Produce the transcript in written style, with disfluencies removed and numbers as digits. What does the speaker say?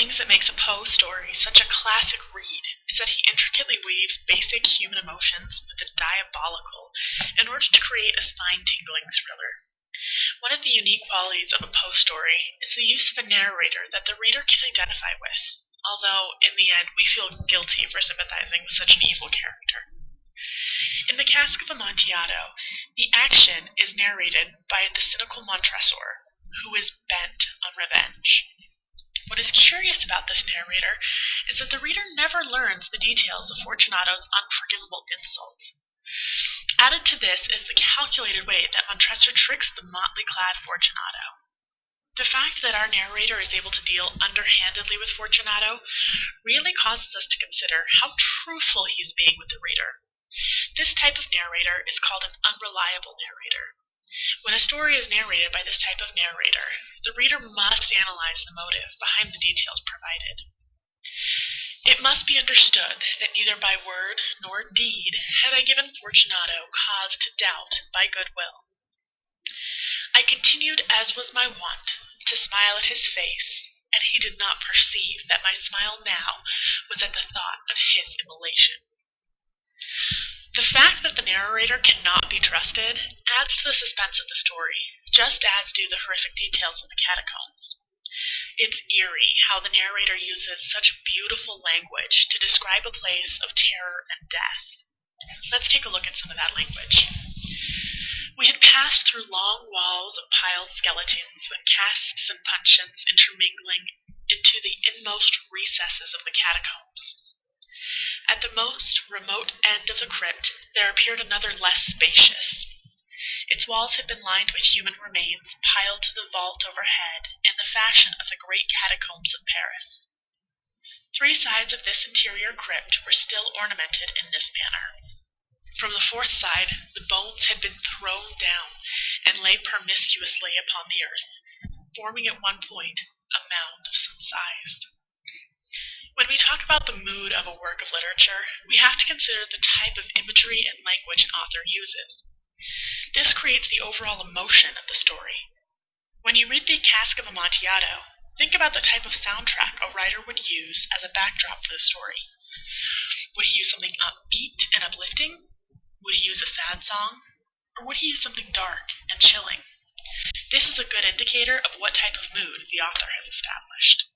things that makes a Poe story such a classic read is that he intricately weaves basic human emotions with the diabolical in order to create a spine-tingling thriller. One of the unique qualities of a Poe story is the use of a narrator that the reader can identify with, although, in the end, we feel guilty for sympathizing with such an evil character. In the Cask of Amontillado, the action is narrated by the cynical Montresor, who is bent on revenge. What is curious about this narrator is that the reader never learns the details of Fortunato's unforgivable insults. Added to this is the calculated way that Montresor tricks the motley-clad Fortunato. The fact that our narrator is able to deal underhandedly with Fortunato really causes us to consider how truthful he is being with the reader. This type of narrator is called an unreliable narrator. When a story is narrated by this type of narrator, the reader must analyze the motive behind the details provided. It must be understood that neither by word nor deed had I given Fortunato cause to doubt my goodwill. I continued, as was my wont, to smile at his face, and he did not perceive that my smile now was at the thought of his immolation. The fact that the narrator cannot be trusted adds to the suspense of the story, just as do the horrific details of the catacombs. It's eerie how the narrator uses such beautiful language to describe a place of terror and death. Let's take a look at some of that language. We had passed through long walls of piled skeletons with casks and puncheons intermingling into the inmost recesses of the catacombs. At the most remote end of the crypt, there appeared another less spacious. Its walls had been lined with human remains piled to the vault overhead in the fashion of the great catacombs of Paris. 3 sides of this interior crypt were still ornamented in this manner. From the 4th side, the bones had been thrown down and lay promiscuously upon the earth, forming at one point a mound of some size. When we talk about the mood of a work of literature, we have to consider the type of imagery and language an author uses. This creates the overall emotion of the story. When you read the Cask of Amontillado, think about the type of soundtrack a writer would use as a backdrop for the story. Would he use something upbeat and uplifting? Would he use a sad song? Or would he use something dark and chilling? This is a good indicator of what type of mood the author has established.